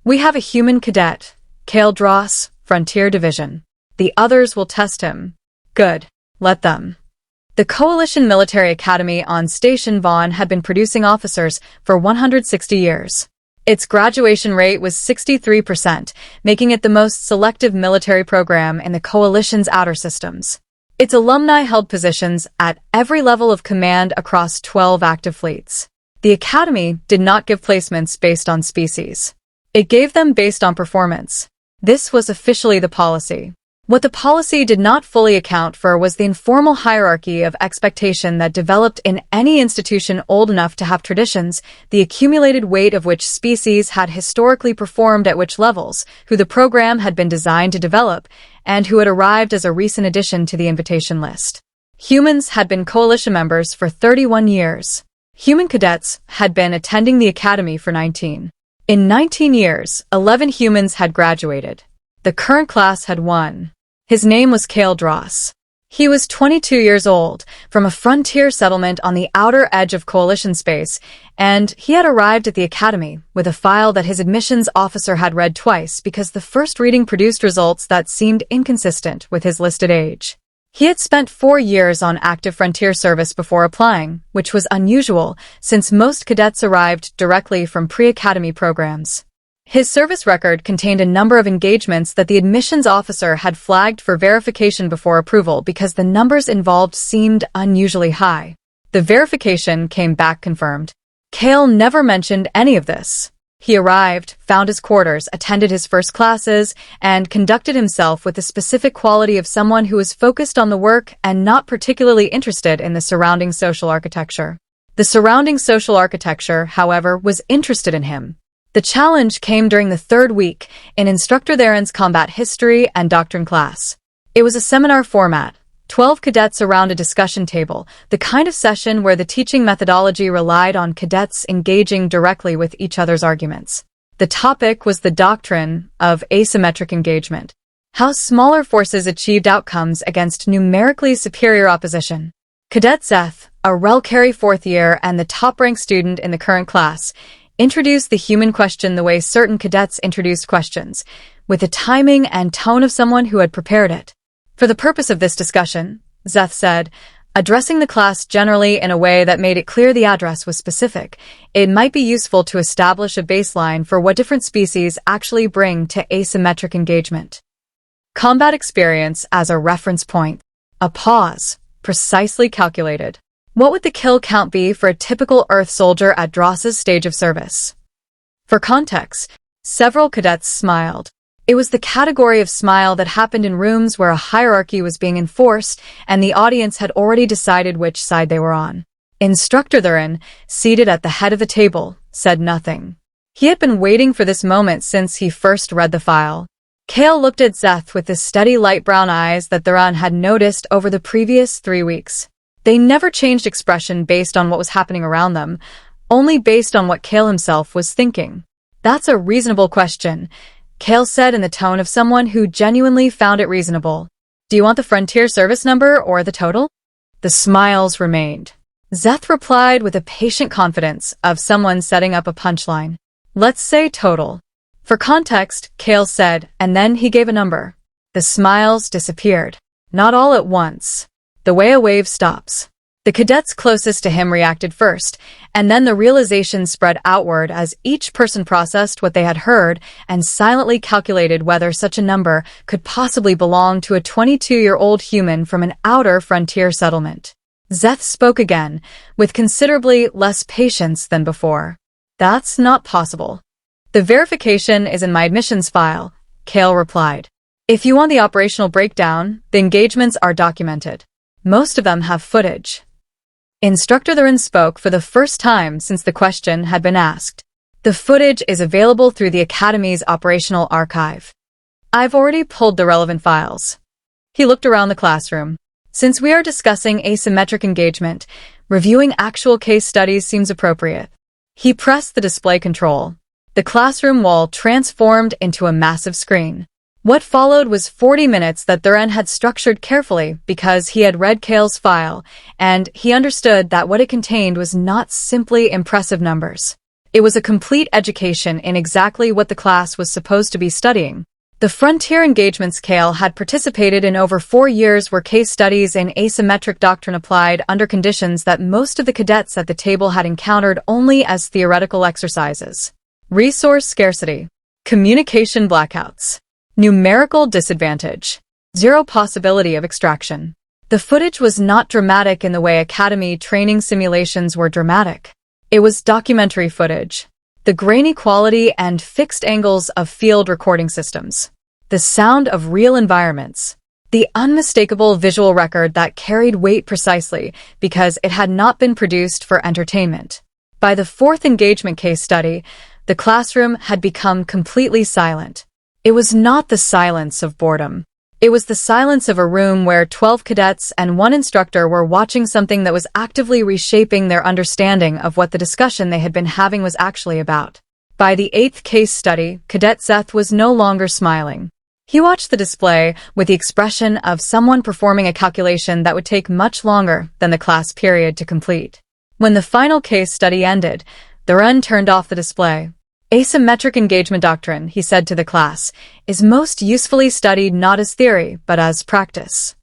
We have a human cadet, Kale Dross, Frontier Division. The others will test him. Good. Let them. The Coalition Military Academy on Station Vaughn had been producing officers for 160 years. Its graduation rate was 63%, making it the most selective military program in the Coalition's outer systems. Its alumni held positions at every level of command across 12 active fleets. The Academy did not give placements based on species. It gave them based on performance. This was officially the policy. What the policy did not fully account for was the informal hierarchy of expectation that developed in any institution old enough to have traditions, the accumulated weight of which species had historically performed at which levels, who the program had been designed to develop, and who had arrived as a recent addition to the invitation list. Humans had been coalition members for 31 years. Human cadets had been attending the academy for 19. In 19 years, 11 humans had graduated. The current class had one. His name was Kale Dross. He was 22 years old, from a frontier settlement on the outer edge of Coalition space, and he had arrived at the academy with a file that his admissions officer had read twice because the first reading produced results that seemed inconsistent with his listed age. He had spent 4 years on active frontier service before applying, which was unusual since most cadets arrived directly from pre-academy programs. His service record contained a number of engagements that the admissions officer had flagged for verification before approval because the numbers involved seemed unusually high. The verification came back confirmed. Kale never mentioned any of this. He arrived, found his quarters, attended his first classes, and conducted himself with the specific quality of someone who was focused on the work and not particularly interested in the surrounding social architecture. The surrounding social architecture, however, was interested in him. The challenge came during the third week in Instructor Theron's Combat History and Doctrine class. It was a seminar format, 12 cadets around a discussion table, the kind of session where the teaching methodology relied on cadets engaging directly with each other's arguments. The topic was the doctrine of asymmetric engagement, how smaller forces achieved outcomes against numerically superior opposition. Cadet Zeth, a Relcarry fourth year and the top-ranked student in the current class, introduced the human question the way certain cadets introduced questions, with the timing and tone of someone who had prepared it. For the purpose of this discussion, Zeth said, addressing the class generally in a way that made it clear the address was specific, it might be useful to establish a baseline for what different species actually bring to asymmetric engagement. Combat experience as a reference point. A pause, precisely calculated. What would the kill count be for a typical Earth soldier at Dross's stage of service? For context, several cadets smiled. It was the category of smile that happened in rooms where a hierarchy was being enforced and the audience had already decided which side they were on. Instructor Theron, seated at the head of the table, said nothing. He had been waiting for this moment since he first read the file. Kale looked at Zeth with the steady light brown eyes that Theron had noticed over the previous 3 weeks. They never changed expression based on what was happening around them, only based on what Kale himself was thinking. That's a reasonable question, Kale said in the tone of someone who genuinely found it reasonable. Do you want the frontier service number or the total? The smiles remained. Zeth replied with a patient confidence of someone setting up a punchline. Let's say total. For context, Kale said, and then he gave a number. The smiles disappeared. Not all at once. The way a wave stops. The cadets closest to him reacted first, and then the realization spread outward as each person processed what they had heard and silently calculated whether such a number could possibly belong to a 22-year-old human from an outer frontier settlement. Zeth spoke again, with considerably less patience than before. That's not possible. The verification is in my admissions file, Kale replied. If you want the operational breakdown, the engagements are documented. Most of them have footage. Instructor Theron spoke for the first time since the question had been asked. The footage is available through the Academy's operational archive. I've already pulled the relevant files. He looked around the classroom. Since we are discussing asymmetric engagement, reviewing actual case studies seems appropriate. He pressed the display control. The classroom wall transformed into a massive screen. What followed was 40 minutes that Theron had structured carefully because he had read Kale's file, and he understood that what it contained was not simply impressive numbers. It was a complete education in exactly what the class was supposed to be studying. The frontier engagements Kale had participated in over 4 years were case studies in asymmetric doctrine applied under conditions that most of the cadets at the table had encountered only as theoretical exercises. Resource scarcity, communication blackouts, numerical disadvantage, zero possibility of extraction. The footage was not dramatic in the way academy training simulations were dramatic. It was documentary footage. The grainy quality and fixed angles of field recording systems. The sound of real environments. The unmistakable visual record that carried weight precisely because it had not been produced for entertainment. By the 4th engagement case study, the classroom had become completely silent. It was not the silence of boredom. It was the silence of a room where 12 cadets and 1 instructor were watching something that was actively reshaping their understanding of what the discussion they had been having was actually about. By the 8th case study, Cadet Seth was no longer smiling. He watched the display with the expression of someone performing a calculation that would take much longer than the class period to complete. When the final case study ended, the Run turned off the display. Asymmetric engagement doctrine, he said to the class, is most usefully studied not as theory, but as practice.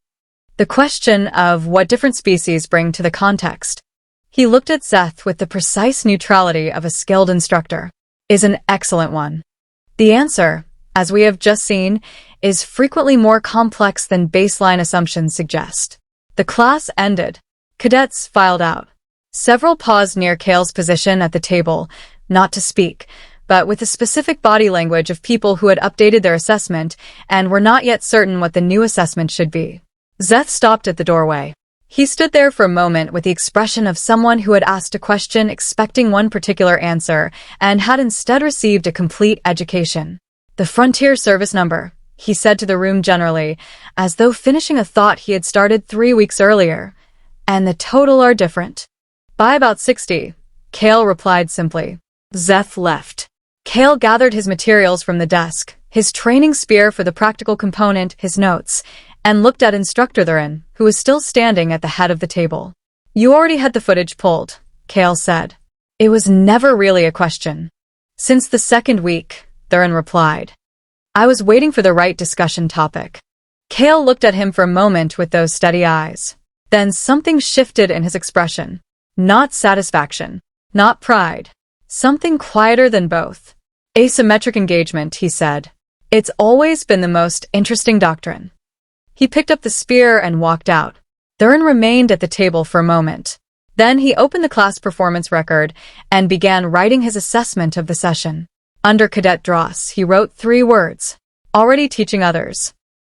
The question of what different species bring to the context. He looked at Seth with the precise neutrality of a skilled instructor. Is an excellent one. The answer, as we have just seen, is frequently more complex than baseline assumptions suggest. The class ended. Cadets filed out. Several paused near Kale's position at the table, not to speak, but with the specific body language of people who had updated their assessment and were not yet certain what the new assessment should be. Seth stopped at the doorway. He stood there for a moment with the expression of someone who had asked a question expecting one particular answer and had instead received a complete education. The Frontier Service number, he said to the room generally, as though finishing a thought he had started 3 weeks earlier. And the total are different. By about 60, Kale replied simply. Seth left. Kale gathered his materials from the desk, his training spear for the practical component, his notes, and looked at Instructor Thurin, who was still standing at the head of the table. You already had the footage pulled, Kale said. It was never really a question. Since the 2nd week, Thurin replied. I was waiting for the right discussion topic. Kale looked at him for a moment with those steady eyes. Then something shifted in his expression. Not satisfaction. Not pride. Something quieter than both. Asymmetric engagement, he said. It's always been the most interesting doctrine. He picked up the spear and walked out. Thurin remained at the table for a moment. Then he opened the class performance record and began writing his assessment of the session. Under Cadet Dross, he wrote 3 words. Already teaching others.